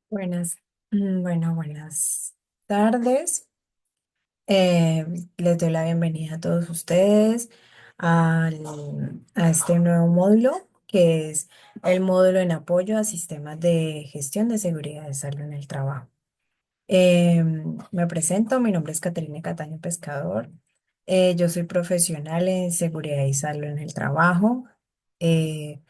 Buenas, buenas tardes. Eh, Les doy la bienvenida a todos ustedes a este nuevo módulo, que es el módulo en apoyo a sistemas de gestión de seguridad de salud en el trabajo. Me presento, mi nombre es Caterina Cataño Pescador. Yo soy profesional en seguridad y salud en el trabajo. Eh,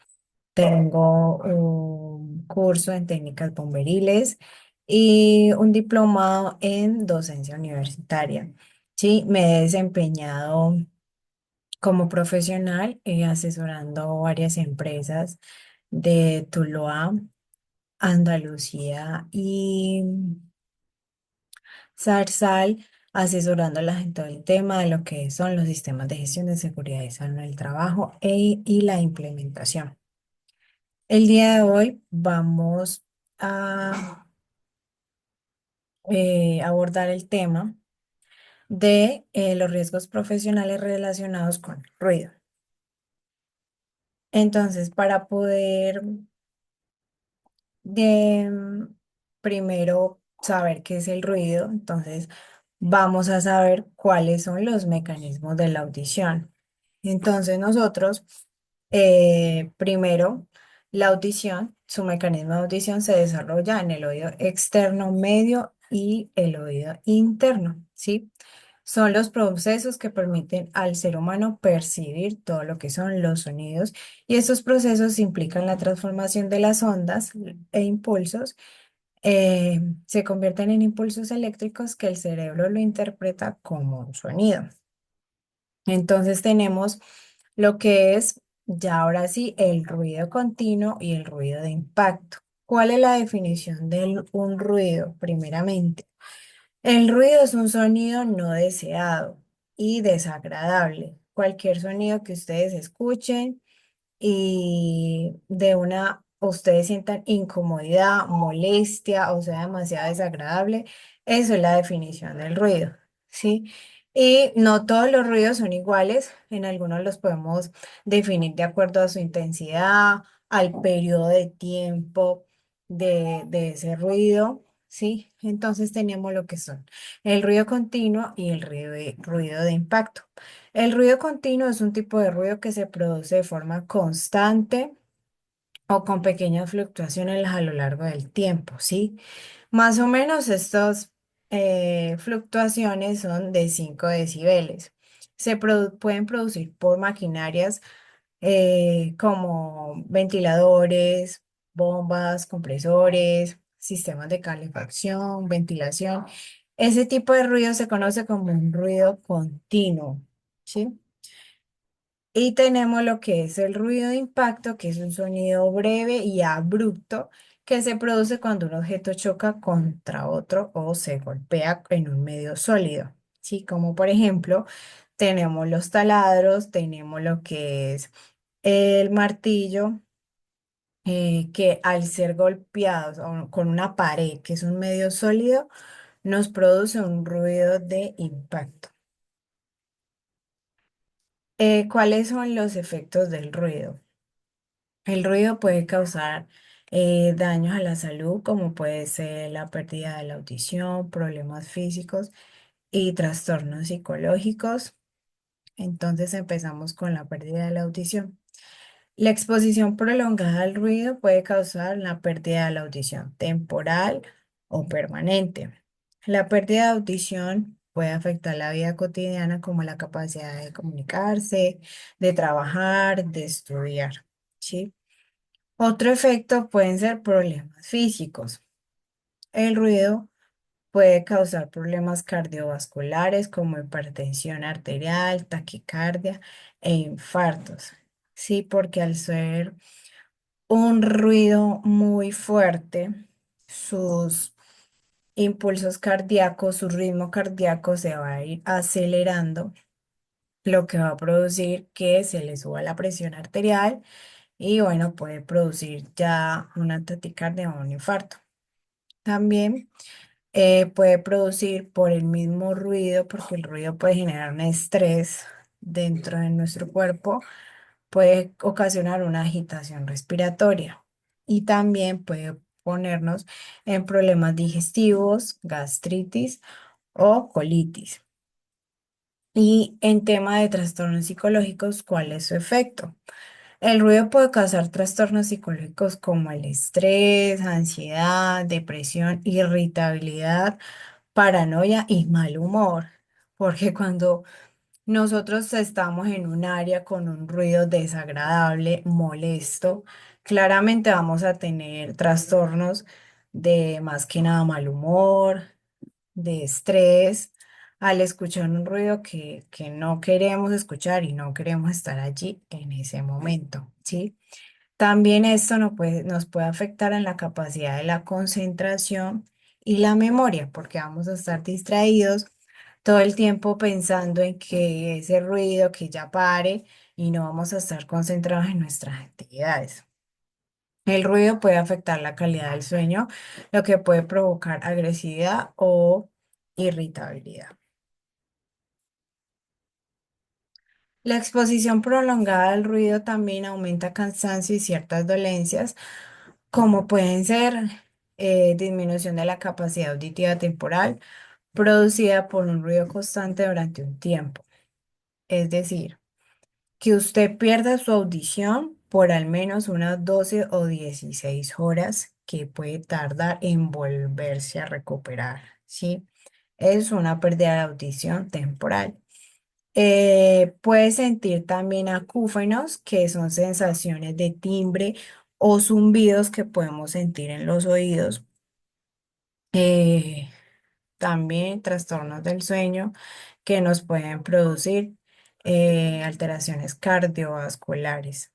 Tengo un curso en técnicas bomberiles y un diplomado en docencia universitaria. Sí, me he desempeñado como profesional asesorando varias empresas de Tuluá, Andalucía y Zarzal, asesorándolas en todo el tema de lo que son los sistemas de gestión de seguridad y salud en el trabajo y la implementación. El día de hoy vamos a abordar el tema de los riesgos profesionales relacionados con el ruido. Entonces, para poder primero saber qué es el ruido, entonces vamos a saber cuáles son los mecanismos de la audición. Entonces, nosotros, primero, la audición, su mecanismo de audición se desarrolla en el oído externo medio y el oído interno, ¿sí? Son los procesos que permiten al ser humano percibir todo lo que son los sonidos y estos procesos implican la transformación de las ondas e impulsos. Se convierten en impulsos eléctricos que el cerebro lo interpreta como un sonido. Entonces tenemos lo que es ya ahora sí el ruido continuo y el ruido de impacto. ¿Cuál es la definición de un ruido? Primeramente, el ruido es un sonido no deseado y desagradable. Cualquier sonido que ustedes escuchen y de una ustedes sientan incomodidad, molestia o sea demasiado desagradable, eso es la definición del ruido, ¿sí? Y no todos los ruidos son iguales, en algunos los podemos definir de acuerdo a su intensidad, al periodo de tiempo de ese ruido, ¿sí? Entonces tenemos lo que son el ruido continuo y el ruido de impacto. El ruido continuo es un tipo de ruido que se produce de forma constante o con pequeñas fluctuaciones a lo largo del tiempo, ¿sí? Más o menos estas fluctuaciones son de 5 decibeles. Pueden producir por maquinarias como ventiladores, bombas, compresores, sistemas de calefacción, ventilación. Ese tipo de ruido se conoce como un ruido continuo, ¿sí? Y tenemos lo que es el ruido de impacto, que es un sonido breve y abrupto que se produce cuando un objeto choca contra otro o se golpea en un medio sólido. ¿Sí? Como por ejemplo, tenemos los taladros, tenemos lo que es el martillo, que al ser golpeados con una pared, que es un medio sólido, nos produce un ruido de impacto. ¿Cuáles son los efectos del ruido? El ruido puede causar daños a la salud, como puede ser la pérdida de la audición, problemas físicos y trastornos psicológicos. Entonces empezamos con la pérdida de la audición. La exposición prolongada al ruido puede causar la pérdida de la audición temporal o permanente. La pérdida de audición puede afectar la vida cotidiana como la capacidad de comunicarse, de trabajar, de estudiar. ¿Sí? Otro efecto pueden ser problemas físicos. El ruido puede causar problemas cardiovasculares como hipertensión arterial, taquicardia e infartos. Sí, porque al ser un ruido muy fuerte, sus impulsos cardíacos, su ritmo cardíaco se va a ir acelerando, lo que va a producir que se le suba la presión arterial y bueno, puede producir ya una taquicardia o un infarto. También puede producir por el mismo ruido, porque el ruido puede generar un estrés dentro de nuestro cuerpo, puede ocasionar una agitación respiratoria y también puede ponernos en problemas digestivos, gastritis o colitis. Y en tema de trastornos psicológicos, ¿cuál es su efecto? El ruido puede causar trastornos psicológicos como el estrés, ansiedad, depresión, irritabilidad, paranoia y mal humor. Porque cuando nosotros estamos en un área con un ruido desagradable, molesto, claramente vamos a tener trastornos de más que nada mal humor, de estrés, al escuchar un ruido que no queremos escuchar y no queremos estar allí en ese momento, ¿sí? También esto nos puede afectar en la capacidad de la concentración y la memoria, porque vamos a estar distraídos todo el tiempo pensando en que ese ruido que ya pare y no vamos a estar concentrados en nuestras actividades. El ruido puede afectar la calidad del sueño, lo que puede provocar agresividad o irritabilidad. La exposición prolongada al ruido también aumenta cansancio y ciertas dolencias, como pueden ser disminución de la capacidad auditiva temporal producida por un ruido constante durante un tiempo. Es decir, que usted pierda su audición por al menos unas 12 o 16 horas que puede tardar en volverse a recuperar, ¿sí? Es una pérdida de audición temporal. Puede sentir también acúfenos, que son sensaciones de timbre o zumbidos que podemos sentir en los oídos. Eh, También trastornos del sueño que nos pueden producir alteraciones cardiovasculares.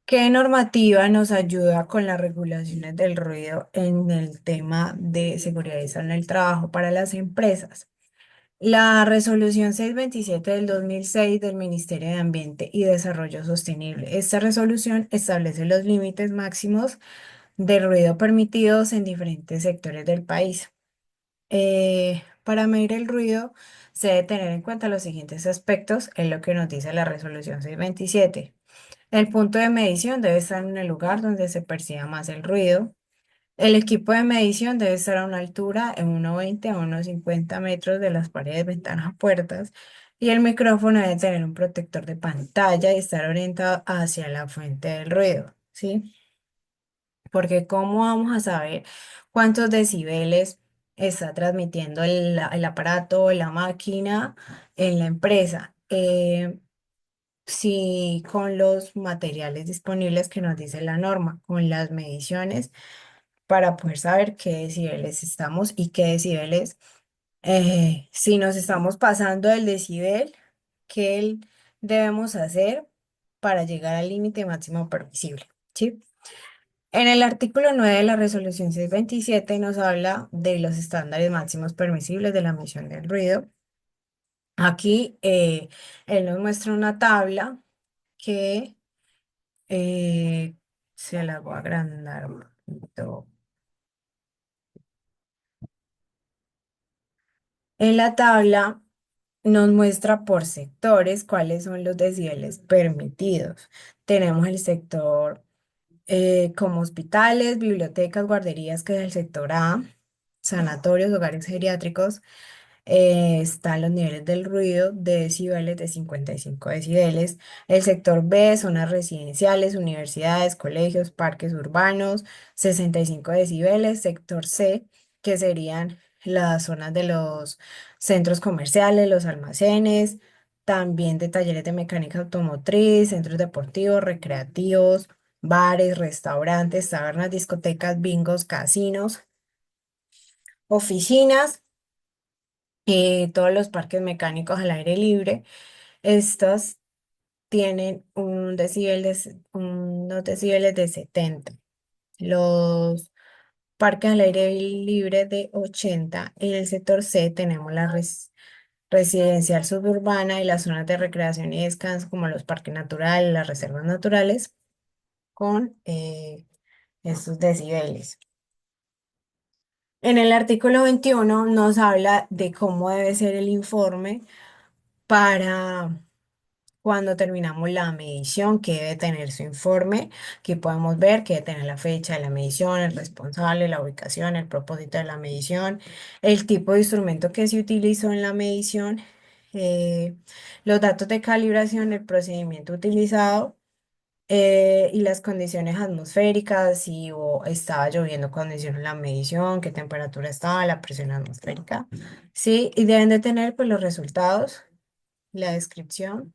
¿Qué normativa nos ayuda con las regulaciones del ruido en el tema de seguridad y salud en el trabajo para las empresas? La resolución 627 del 2006 del Ministerio de Ambiente y Desarrollo Sostenible. Esta resolución establece los límites máximos de ruido permitidos en diferentes sectores del país. Para medir el ruido se debe tener en cuenta los siguientes aspectos, es lo que nos dice la resolución 627. El punto de medición debe estar en el lugar donde se perciba más el ruido. El equipo de medición debe estar a una altura en 1,20 a 1,50 metros de las paredes, ventanas, puertas. Y el micrófono debe tener un protector de pantalla y estar orientado hacia la fuente del ruido, ¿sí? Porque ¿cómo vamos a saber cuántos decibeles está transmitiendo el aparato o la máquina en la empresa? Si con los materiales disponibles que nos dice la norma, con las mediciones para poder saber qué decibeles estamos y qué decibeles, si nos estamos pasando del decibel, debemos hacer para llegar al límite máximo permisible, ¿sí? En el artículo 9 de la resolución 627 nos habla de los estándares máximos permisibles de la emisión del ruido. Aquí él nos muestra una tabla que se la voy a agrandar un poquito. En la tabla nos muestra por sectores cuáles son los decibeles permitidos. Tenemos el sector como hospitales, bibliotecas, guarderías, que es el sector A, sanatorios, hogares geriátricos. Están los niveles del ruido de decibeles de 55 decibeles. El sector B, zonas residenciales, universidades, colegios, parques urbanos, 65 decibeles. Sector C, que serían las zonas de los centros comerciales, los almacenes, también de talleres de mecánica automotriz, centros deportivos, recreativos, bares, restaurantes, tabernas, discotecas, bingos, casinos, oficinas, todos los parques mecánicos al aire libre. Estos tienen unos decibeles de 70. Los parques al aire libre de 80. En el sector C tenemos la residencial suburbana y las zonas de recreación y descanso como los parques naturales, las reservas naturales con estos decibeles. En el artículo 21 nos habla de cómo debe ser el informe para Cuando terminamos la medición, que debe tener su informe, aquí podemos ver que debe tener la fecha de la medición, el responsable, la ubicación, el propósito de la medición, el tipo de instrumento que se utilizó en la medición, eh, los datos de calibración, el procedimiento utilizado y las condiciones atmosféricas, si estaba lloviendo cuando hicieron la medición, qué temperatura estaba, la presión atmosférica, ¿sí? Y deben de tener pues los resultados, la descripción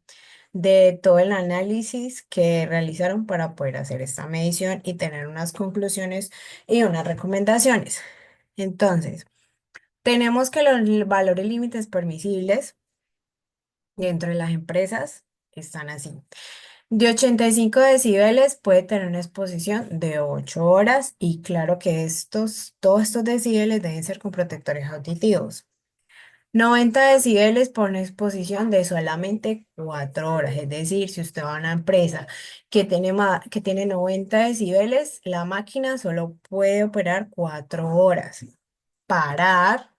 de todo el análisis que realizaron para poder hacer esta medición y tener unas conclusiones y unas recomendaciones. Entonces, tenemos que los valores límites permisibles dentro de las empresas están así. De 85 decibeles puede tener una exposición de 8 horas y claro que todos estos decibeles deben ser con protectores auditivos. 90 decibeles por una exposición de solamente 4 horas. Es decir, si usted va a una empresa que tiene 90 decibeles, la máquina solo puede operar 4 horas. Parar,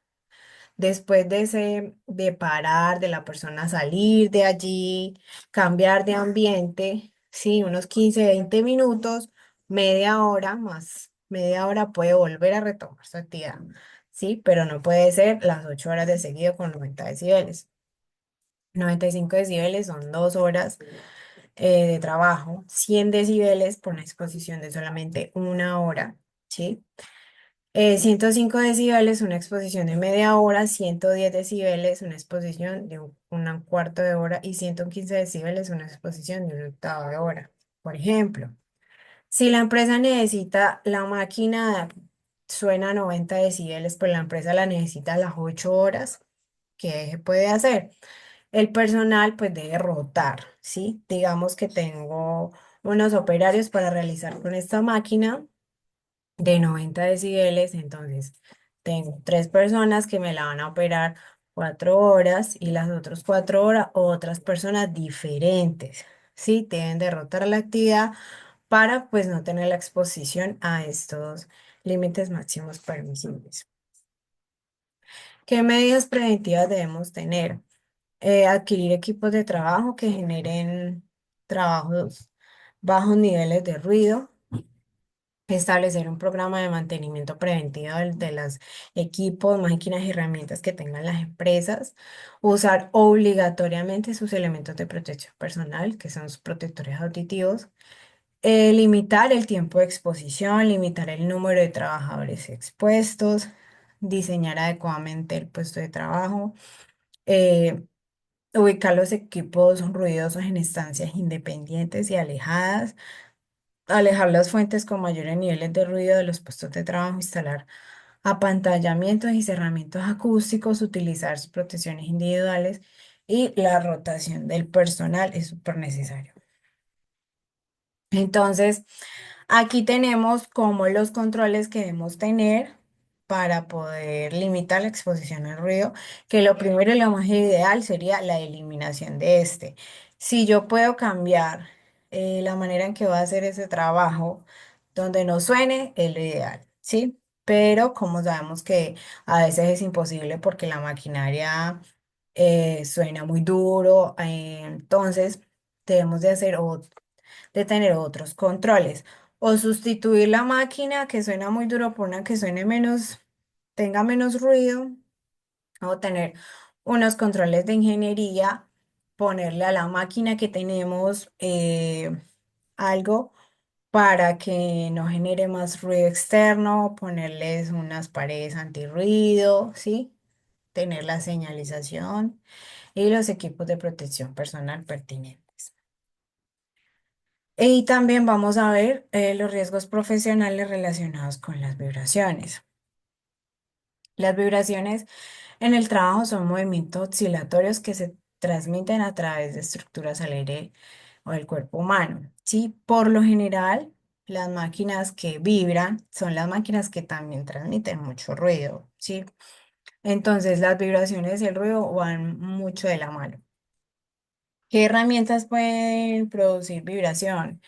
después de parar, de la persona salir de allí, cambiar de ambiente, sí, unos 15, 20 minutos, media hora más, media hora puede volver a retomar su actividad. Sí, pero no puede ser las 8 horas de seguido con 90 decibeles. 95 decibeles son 2 horas de trabajo, 100 decibeles por una exposición de solamente una hora, ¿sí? 105 decibeles, una exposición de media hora, 110 decibeles, una exposición de un cuarto de hora y 115 decibeles, una exposición de un octavo de hora. Por ejemplo, si la empresa necesita la máquina, suena a 90 decibeles, pero la empresa la necesita a las 8 horas, ¿qué se puede hacer? El personal pues debe rotar, ¿sí? Digamos que tengo unos operarios para realizar con esta máquina de 90 decibeles, entonces tengo 3 personas que me la van a operar 4 horas y las otras 4 horas otras personas diferentes, ¿sí? Deben derrotar la actividad para pues no tener la exposición a estos límites máximos permisibles. ¿Qué medidas preventivas debemos tener? Adquirir equipos de trabajo que generen trabajos bajos niveles de ruido, establecer un programa de mantenimiento preventivo de los equipos, máquinas y herramientas que tengan las empresas, usar obligatoriamente sus elementos de protección personal, que son sus protectores auditivos, limitar el tiempo de exposición, limitar el número de trabajadores expuestos, diseñar adecuadamente el puesto de trabajo, eh, ubicar los equipos ruidosos en estancias independientes y alejadas, alejar las fuentes con mayores niveles de ruido de los puestos de trabajo, instalar apantallamientos y cerramientos acústicos, utilizar sus protecciones individuales y la rotación del personal es súper necesario. Entonces, aquí tenemos como los controles que debemos tener para poder limitar la exposición al ruido, que lo primero y lo más ideal sería la eliminación de este. Si yo puedo cambiar la manera en que va a hacer ese trabajo, donde no suene, es lo ideal, ¿sí? Pero como sabemos que a veces es imposible porque la maquinaria suena muy duro, entonces debemos de hacer de tener otros controles. O sustituir la máquina que suena muy duro por una que suene menos, tenga menos ruido. O tener unos controles de ingeniería, ponerle a la máquina que tenemos algo para que no genere más ruido externo, ponerles unas paredes antirruido, ¿sí? Tener la señalización y los equipos de protección personal pertinentes. Y también vamos a ver los riesgos profesionales relacionados con las vibraciones. Las vibraciones en el trabajo son movimientos oscilatorios que se transmiten a través de estructuras al aire o del cuerpo humano. ¿Sí? Por lo general, las máquinas que vibran son las máquinas que también transmiten mucho ruido. ¿Sí? Entonces, las vibraciones y el ruido van mucho de la mano. ¿Qué herramientas pueden producir vibración?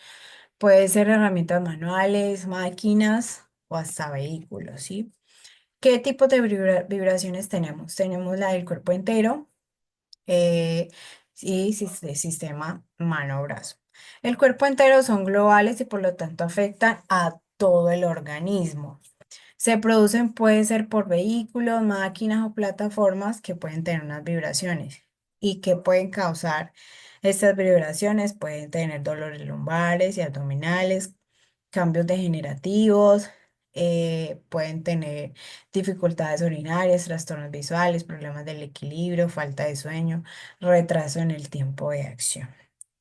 Puede ser herramientas manuales, máquinas o hasta vehículos, ¿sí? ¿Qué tipo de vibraciones tenemos? Tenemos la del cuerpo entero, eh, y sistema mano-brazo. El cuerpo entero son globales y por lo tanto afectan a todo el organismo. Se producen, puede ser por vehículos, máquinas o plataformas que pueden tener unas vibraciones y que pueden causar estas vibraciones. Pueden tener dolores lumbares y abdominales, cambios degenerativos, pueden tener dificultades urinarias, trastornos visuales, problemas del equilibrio, falta de sueño, retraso en el tiempo de acción.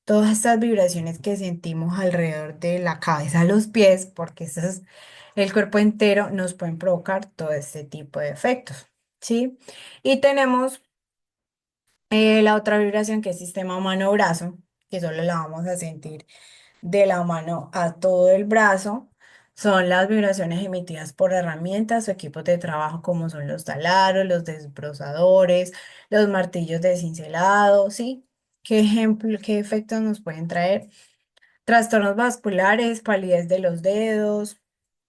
Todas estas vibraciones que sentimos alrededor de la cabeza a los pies, porque eso es el cuerpo entero, nos pueden provocar todo este tipo de efectos, ¿sí? Y tenemos la otra vibración que es sistema mano-brazo, que solo la vamos a sentir de la mano a todo el brazo. Son las vibraciones emitidas por herramientas o equipos de trabajo como son los taladros, los desbrozadores, los martillos de cincelado, ¿sí? ¿Qué ejemplo, qué efectos nos pueden traer? Trastornos vasculares, palidez de los dedos,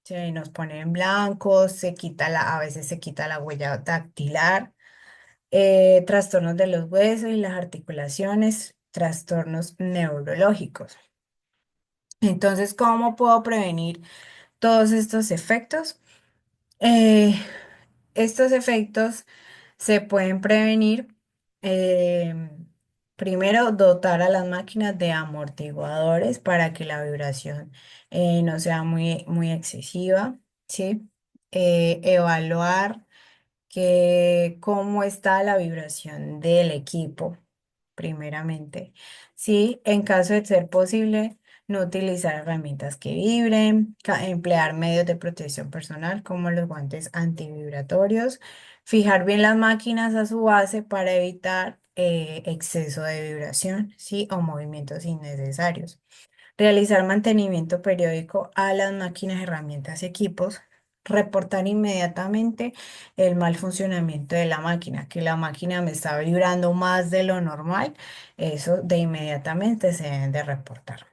se nos pone en blanco, a veces se quita la huella dactilar, trastornos de los huesos y las articulaciones, trastornos neurológicos. Entonces, ¿cómo puedo prevenir todos estos efectos? Eh, Estos efectos se pueden prevenir. Primero, dotar a las máquinas de amortiguadores para que la vibración no sea muy excesiva, ¿sí? Evaluar cómo está la vibración del equipo, primeramente. Sí, en caso de ser posible, no utilizar herramientas que vibren, emplear medios de protección personal como los guantes antivibratorios, fijar bien las máquinas a su base para evitar exceso de vibración, sí, o movimientos innecesarios. Realizar mantenimiento periódico a las máquinas, herramientas y equipos. Reportar inmediatamente el mal funcionamiento de la máquina, que la máquina me está vibrando más de lo normal. Eso de inmediatamente se deben de reportar.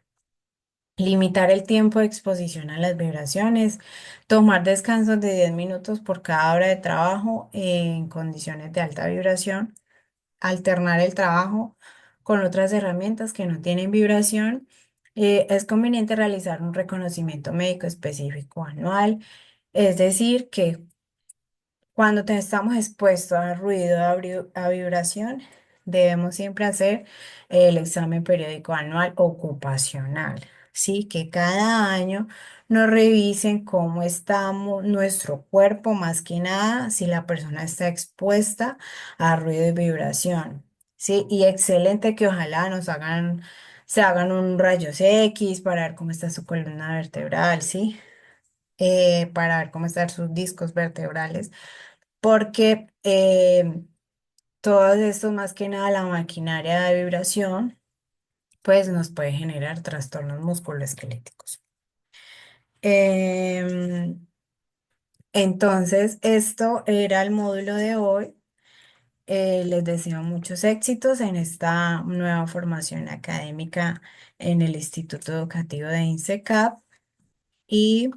Limitar el tiempo de exposición a las vibraciones. Tomar descansos de 10 minutos por cada hora de trabajo en condiciones de alta vibración. Alternar el trabajo con otras herramientas que no tienen vibración. Es conveniente realizar un reconocimiento médico específico anual, es decir, que cuando estamos expuestos a ruido, a vibración, debemos siempre hacer el examen periódico anual ocupacional, ¿sí? Que cada año nos revisen cómo estamos, nuestro cuerpo, más que nada, si la persona está expuesta a ruido y vibración, ¿sí? Y excelente que ojalá se hagan un rayos X para ver cómo está su columna vertebral, ¿sí? Para ver cómo están sus discos vertebrales porque todo esto, más que nada la maquinaria de vibración, pues nos puede generar trastornos musculoesqueléticos. Em, entonces, esto era el módulo de hoy. Les deseo muchos éxitos en esta nueva formación académica en el Instituto Educativo de INSECAP y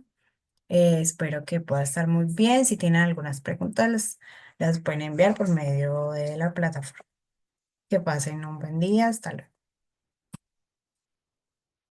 espero que pueda estar muy bien. Si tienen algunas preguntas, las pueden enviar por medio de la plataforma. Que pasen un buen día. Hasta luego.